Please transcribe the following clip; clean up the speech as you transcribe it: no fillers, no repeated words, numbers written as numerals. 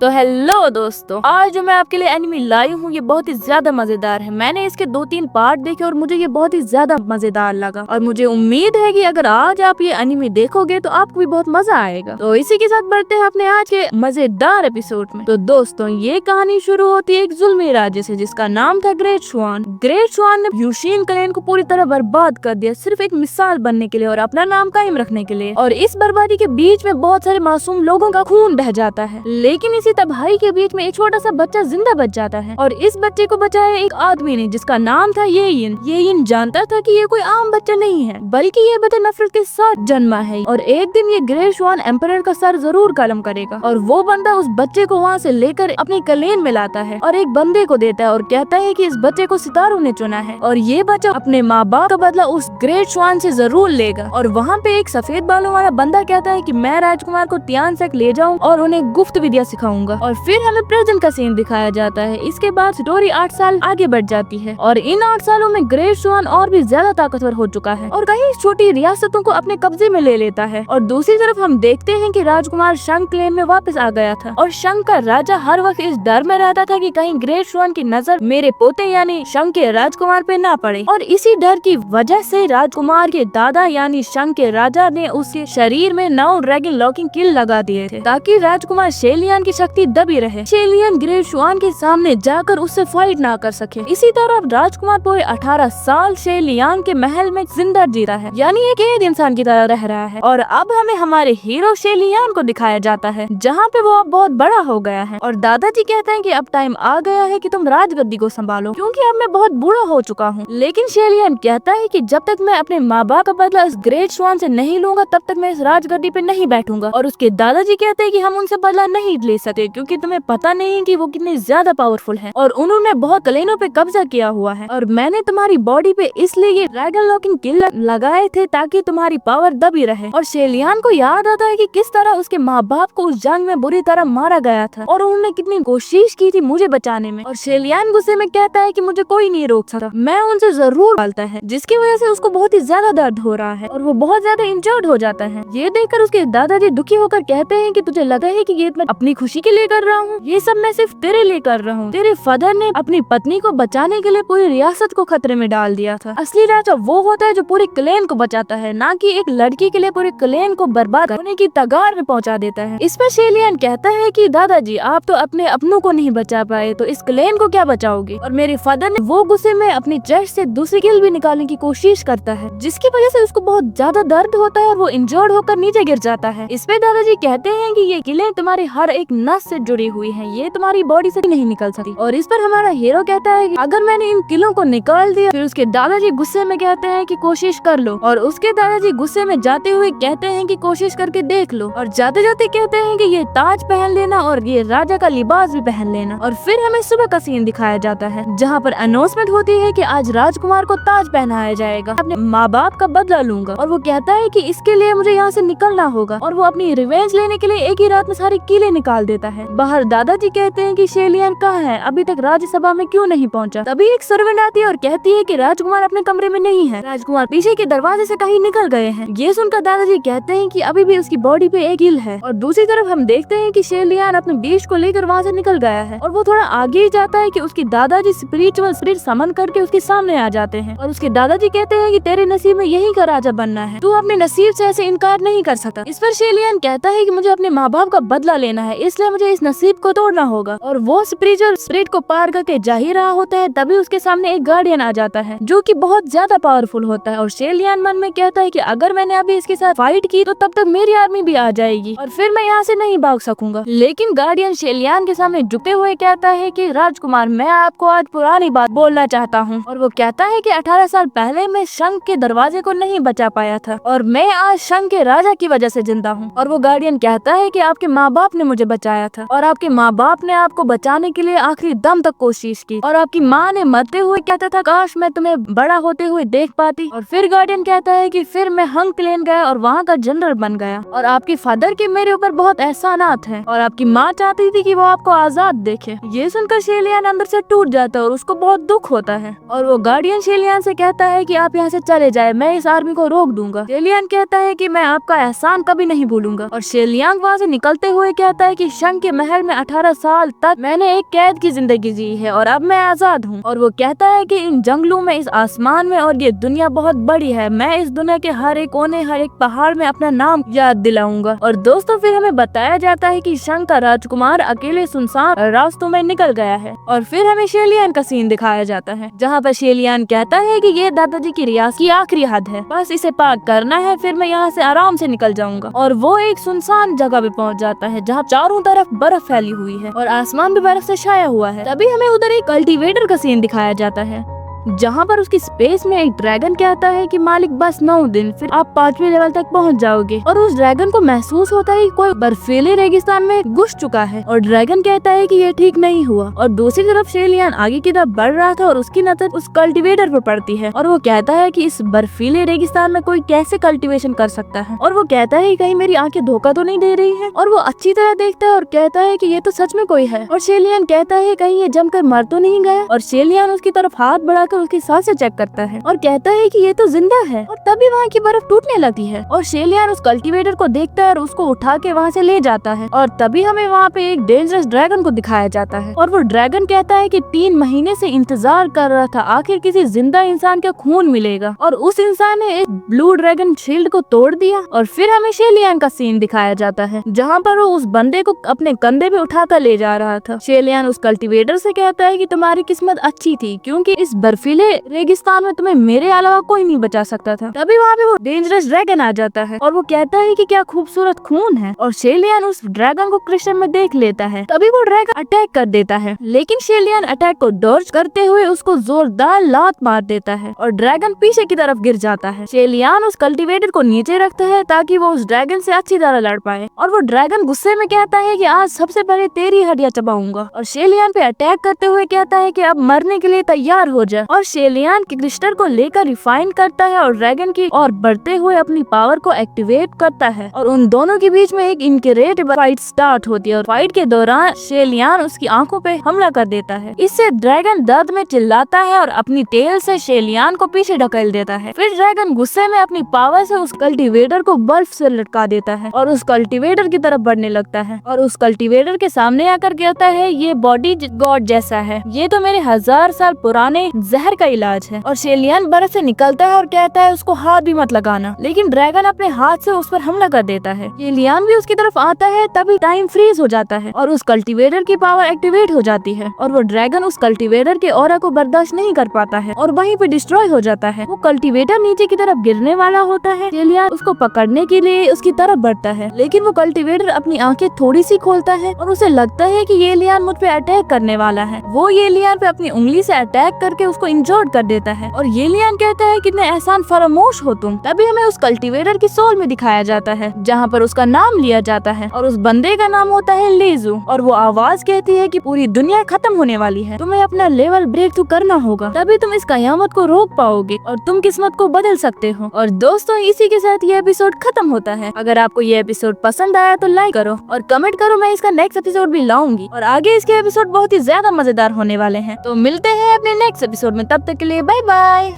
तो हेलो दोस्तों, आज जो मैं आपके लिए एनिमे लाई हूँ ये बहुत ही ज्यादा मजेदार है। मैंने इसके 2-3 पार्ट देखे और मुझे ये बहुत ही ज्यादा मजेदार लगा और मुझे उम्मीद है कि अगर आज आप ये एनिमे देखोगे तो आपको भी बहुत मजा आएगा। तो इसी के साथ बढ़ते हैं अपने आज के मजेदार एपिसोड में। तो दोस्तों, ये कहानी शुरू होती है एक जुल्मी राज्य से जिसका नाम था ग्रेट स्वान। ग्रेट स्वान ने यूशिन क्लैन को पूरी तरह बर्बाद कर दिया, सिर्फ एक मिसाल बनने के लिए और अपना नाम कायम रखने के लिए। और इस बर्बादी के बीच में बहुत सारे मासूम लोगों का खून बह जाता है, लेकिन इसी तबाही के बीच में एक छोटा सा बच्चा जिंदा बच जाता है और इस बच्चे को बचाया एक आदमी ने जिसका नाम था येइन जानता था कि ये कोई आम बच्चा नहीं है, बल्कि ये बच्चा नफरत के साथ जन्मा है और एक दिन ये ग्रेट स्वान एम्परर का सर जरूर कलम करेगा। और वो बंदा उस बच्चे को वहाँ से लेकर अपने क्लैन में लाता है और एक बंदे को देता है और कहता है कि इस बच्चे को सितारों ने चुना है और ये बच्चा अपने माँ बाप का बदला उस ग्रेट स्वान से जरूर लेगा। और वहाँ पे एक सफेद बालों वाला बंदा कहता है कि मैं राजकुमार को तियान तक ले जाऊँ और उन्हें गुफ्त विद्या सिखाऊंगा। और फिर हमें प्रेजेंट का सीन दिखाया जाता है। इसके बाद स्टोरी 8 साल आगे बढ़ जाती है और इन 8 सालों में ग्रेट स्वान और भी ज्यादा ताकतवर हो चुका है और कई छोटी रियासतों को अपने कब्जे में ले लेता है। और दूसरी तरफ हम देखते हैं कि राजकुमार शंख क्लैन में वापस आ गया था और शंख का राजा हर वक्त इस डर में रहता था कि कहीं ग्रेट स्वान की नजर मेरे पोते यानी शंख के राजकुमार पे ना पड़े। और इसी डर की वजह से राजकुमार के दादा यानी शंख के राजा ने उसके शरीर में 9 ड्रैगन लॉकिंग किल लगा दिए थे ताकि राजकुमार शेलियान की शक्ति दबी रहे, शेलियान ग्रेट स्वान के सामने जाकर उससे फाइट ना कर सके। इसी तरह राजकुमार पूरे 18 साल शेलियान के महल में जिंदा जीता है, यानी एक कैद इंसान की तरह रह रहा है। और अब हमें हमारे हीरो शेलियान को दिखाया जाता है जहाँ पे वो अब बहुत बड़ा हो गया है और दादाजी कहते हैं कि अब टाइम आ गया है कि तुम राजगद्दी को संभालो क्योंकि अब मैं बहुत बूढ़ा हो चुका हूँ। लेकिन शेलियान कहता है कि जब तक मैं अपने माँ बाप का बदला इस ग्रेट स्वान से नहीं लूंगा तब तक मैं इस राजगद्दी पे नहीं बैठूंगा। और उसके दादाजी कहते हैं कि हम उनसे बदला नहीं ले सकते क्योंकि तुम्हें पता नहीं कि वो कितने ज्यादा पावरफुल है और उन्होंने बहुत क्लैनों पे कब्जा किया हुआ है और मैंने तुम्हारी बॉडी पे इसलिए ये ड्रैगन लॉकिंग किल लगाए थे ताकि तुम्हारी पावर दबी रहे। और शेलियान को याद आता है कि किस तरह उसके माँ बाप को उस जंग में बुरी तरह मारा गया था और उन्होंने कितनी कोशिश की थी मुझे बचाने में। और शेलियान गुस्से में कहता है कि मुझे कोई नहीं रोक सकता, मैं उनसे जरूर डालता है, जिसकी वजह से उसको बहुत ही ज्यादा दर्द हो रहा है और वो बहुत ज्यादा इंजर्ड हो जाता है। ये देखकर उसके दादाजी दुखी होकर कहते हैं कि तुझे लगा है कि ये मैं अपनी खुशी के लिए कर रहा हूँ, ये सब मैं सिर्फ तेरे लिए कर रहा हूँ। तेरे फादर ने अपनी पत्नी को बचाने के लिए पूरी रियासत को खतरे में डाल दिया था। असली राजा वो होता है जो पूरे क्लैन को बचाता है, ना कि एक लड़की के लिए पूरे क्लैन को बर्बाद होने की तगार में पहुंचा देता है। इस पर शेलियान कहता है कि दादाजी आप तो अपने अपनों को नहीं बचा पाए तो इस क्लैन को क्या बचाओगे। और मेरे फादर ने वो गुस्से में अपनी चेस्ट से दूसरी किल भी निकालने की कोशिश करता है जिसकी वजह से उसको बहुत ज्यादा दर्द होता है और वो इंजर्ड होकर नीचे गिर जाता है। इस पे दादाजी कहते हैं कि ये किलें तुम्हारी हर एक नस से जुड़ी हुई हैं, ये तुम्हारी बॉडी से नहीं निकल सकती। और इस पर हमारा हीरो कहता है कि अगर मैंने इन किलों को निकाल दिया, फिर उसके दादाजी गुस्से में कहते हैं कि कोशिश कर लो और उसके दादाजी गुस्से में जाते हुए कहते हैं कि कोशिश करके देख लो और जाते जाते कहते हैं कि ये ताज पहन लेना और ये राजा का लिबास भी पहन लेना। और फिर हमें सुबह का सीन दिखाया जाता है जहाँ पर अनाउंसमेंट होती है कि आज राजकुमार को ताज पहनाया जाएगा, अपने माँ बाप का बदला लूंगा। और वो कहता है कि इसके लिए मुझे यहाँ से निकलना होगा और वो अपनी रिवेंज लेने के लिए एक ही रात में सारी किले निकाल देता है। बाहर दादाजी कहते हैं कि शेलियान कहाँ है, अभी तक राज्यसभा में क्यों नहीं पहुँचा। तभी एक सर्वेंट आती है और कहती है कि राजकुमार अपने कमरे में नहीं है, राजकुमार पीछे के दरवाजे से कहीं निकल गए हैं। ये सुनकर दादाजी कहते हैं कि अभी भी उसकी बॉडी पे एक किल है। और दूसरी तरफ हम देखते हैं कि शेलियान अपने बीच को लेकर वहाँ से निकल गया है और वो थोड़ा आगे ही जाता है कि उसकी दादाजी स्पिरिचुअल स्पिरिट समन करके उसके सामने आ जाते हैं और उसके दादाजी कहते हैं कि तेरे नसीब में यही का राजा बनना है, तू अपने नसीब से ऐसे इनकार नहीं कर सकता। इस पर शेलियान कहता है कि मुझे अपने माँ बाप का बदला लेना है, इसलिए मुझे इस नसीब को तोड़ना होगा। और वो स्पिरिचुअल स्पिरिट को पार करके जा ही रहा होता है तभी उसके सामने एक गार्डियन आ जाता है जो कि बहुत ज्यादा पावरफुल होता है। और शेलियान मन में कहता है कि अगर मैंने अभी इसके साथ फाइट की तो तब तक मेरी आर्मी भी आ जाएगी और फिर मैं यहाँ से नहीं भाग सकूंगा। लेकिन गार्डियन शेलियान के सामने झुकते हुए कहता है कि राजकुमार मैं आपको आज पुरानी बात बोलना चाहता हूँ। और वो कहता है कि 18 साल पहले मैं शंख के दरवाजे को नहीं बचा पाया था और मैं आज शंख के राजा की वजह से जिंदा हूँ। और वो गार्डियन कहता है कि आपके माँ बाप ने मुझे बचाया था और आपके माँ बाप ने आपको बचाने के लिए आखिरी दम तक कोशिश की और आपकी माँ ने मरते हुए कहता था काश मैं तुम्हें बड़ा होते हुए देख पाती। और फिर गार्डियन कहता है कि फिर मैं हंग क्लैन गया और वहाँ का जनरल बन गया और आपके फादर के मेरे ऊपर बहुत एहसानात हैं और आपकी माँ चाहती थी कि वो आपको आजाद देखे। ये सुनकर शेलियान अंदर से टूट जाता है और उसको बहुत दुख होता है और वो गार्डियन शेलियान से कहता है कि आप यहाँ से चले जाए, मैं इस आर्मी को रोक दूंगा। शेलियान कहता है कि मैं आपका एहसान कभी नहीं भूलूंगा और शेलियान वहाँ से निकलते हुए कहता है कि शंख के महल में 18 साल तक मैंने एक कैद की जिंदगी जी है और अब मैं आजाद हूँ। और वो कहता है कि इन जंगलों में, इस आसमान में और ये दुनिया बहुत बड़ी है, मैं इस दुनिया के हर एक कोने, हर एक पहाड़ में अपना नाम याद दिलाऊंगा। और दोस्तों फिर हमें बताया जाता है कि शंख का राजकुमार अकेले सुनसान रास्तों में निकल गया है। और फिर हमें शेलियान का सीन दिखाया जाता है जहाँ पर शेलियान कहता है कि ये दादाजी की रियासत की आखिरी हद है, बस इसे पार करना है, फिर मैं यहाँ से आराम से निकल जाऊंगा। और वो एक सुनसान जगह पे पहुँच जाता है जहाँ चारों तरफ बर्फ फैली हुई है और आसमान भी बर्फ से छाया हुआ है। तभी हमें उधर एक कल्टीवेटर का सीन दिखाया जाता है जहाँ पर उसकी स्पेस में एक ड्रैगन कहता है कि मालिक बस 9 दिन, फिर आप 5वें लेवल तक पहुँच जाओगे। और उस ड्रैगन को महसूस होता है कि कोई बर्फीले रेगिस्तान में घुस चुका है और ड्रैगन कहता है कि ये ठीक नहीं हुआ। और दूसरी तरफ शेलियान आगे की तरफ बढ़ रहा था और उसकी नजर उस कल्टीवेटर पर पड़ती है और वो कहता है कि इस बर्फीले रेगिस्तान में कोई कैसे कल्टीवेशन कर सकता है। और वो कहता है कि कहीं मेरी आंखें धोखा तो नहीं दे रही है। और वो अच्छी तरह देखता है और कहता है कि ये तो सच में कोई है। और शेलियान कहता है कहीं ये जमकर मर तो नहीं गया। और शेलियान उसकी तरफ हाथ बढ़ाकर उसकी सांसें चेक करता है और कहता है कि ये तो जिंदा है। और तभी वहाँ की बर्फ टूटने लगती है और शेलियान उस कल्टीवेटर को देखता है और उसको उठा के वहाँ से ले जाता है। और तभी हमें वहाँ पे एक डेंजरस ड्रैगन को दिखाया जाता है और वो ड्रैगन कहता है कि 3 महीने से इंतजार कर रहा था, आखिर किसी जिंदा इंसान का खून मिलेगा। और उस इंसान ने एक ब्लू ड्रैगन शील्ड को तोड़ दिया। और फिर हमें शेलियान का सीन दिखाया जाता है जहाँ पर वो उस बंदे को अपने कंधे पे उठाकर ले जा रहा था। शेलियान उस कल्टीवेटर से कहता है कि तुम्हारी किस्मत अच्छी थी क्योंकि इस बर्फीले रेगिस्तान में तुम्हें मेरे अलावा कोई नहीं बचा सकता था। तभी वहाँ पे वो डेंजरस ड्रैगन आ जाता है और वो कहता है कि क्या खूबसूरत खून है। और शेलियान उस ड्रैगन को कृष्ण में देख लेता है। तभी वो ड्रैगन अटैक कर देता है लेकिन शेलियान अटैक को डॉज करते हुए उसको जोरदार लात मार देता है और ड्रैगन पीछे की तरफ गिर जाता है। शेलियान उस कल्टीवेटर को नीचे रखता है ताकि वो उस ड्रैगन से अच्छी तरह लड़ पाए। और वो ड्रैगन गुस्से में कहता है कि आज सबसे पहले तेरी हड्डियां चबाऊंगा। और शेलियान पे अटैक करते हुए कहता है कि अब मरने के लिए तैयार हो जा। और शेलियान क्रिस्टल को लेकर रिफाइन करता है और ड्रैगन की और बढ़ते हुए अपनी पावर को एक्टिवेट करता है। और उन दोनों के बीच में एक इनक्रेडिबल फाइट स्टार्ट होती है और फाइट के दौरान शेलियान उसकी आंखों पे हमला कर देता है। इससे ड्रैगन दर्द में चिल्लाता है और अपनी टेल से शेलियान को पीछे ढकेल देता है। फिर ड्रैगन गुस्से में अपनी पावर से उस कल्टीवेटर को बर्फ से लटका देता है और उस कल्टीवेटर की तरफ बढ़ने लगता है। और उस कल्टीवेटर के सामने आकर कहता है ये बॉडी गॉड जैसा है, ये तो मेरे 1000 साल पुराने जहर का इलाज है। और शेलियान बर्फ से निकलता है और कहता है उसको हाथ भी मत लगाना, लेकिन ड्रैगन अपने हाथ से उस पर हमला कर देता है। शेलियान भी उसकी तरफ आता है तभी टाइम फ्रीज हो जाता है और उस कल्टीवेटर की पावर एक्टिवेट हो जाती है और वो ड्रैगन उस कल्टीवेटर के ऑरा को बर्दाश्त नहीं कर पाता है और वहीं पे डिस्ट्रॉय हो जाता है। वो कल्टीवेटर नीचे की तरफ गिरने वाला होता है। शेलियान उसको पकड़ने के लिए उसकी तरफ बढ़ता है लेकिन वो कल्टीवेटर अपनी आंखें थोड़ी सी खोलता है और उसे लगता है कि ये लियान मुझ पे अटैक करने वाला है। वो ये लियान पे अपनी उंगली से अटैक करके उसको इंजर्ड कर देता है और ये लियान कहता है कितने एहसान फरामोश हो तुम। तभी हमें उस कल्टीवेटर की सोल में दिखाया जाता है जहाँ पर उसका नाम लिया जाता है और उस बंदे का नाम होता है लेजू। और वो आवाज कहती है कि पूरी दुनिया खत्म होने वाली है, तुम्हें अपना लेवल ब्रेक थ्रू करना होगा, तभी तुम इस कयामत को रोक पाओगे और तुम किस्मत को बदल सकते हो। और दोस्तों इसी के साथ ये एपिसोड खत्म होता है। अगर आपको ये एपिसोड पसंद आया तो लाइक करो और कमेंट करो, मैं इसका नेक्स्ट एपिसोड भी लाऊंगी और आगे इसके एपिसोड बहुत ही ज्यादा मजेदार होने वाले हैं। तो मिलते हैं अपने नेक्स्ट एपिसोड में, तब तक के लिए बाय बाय।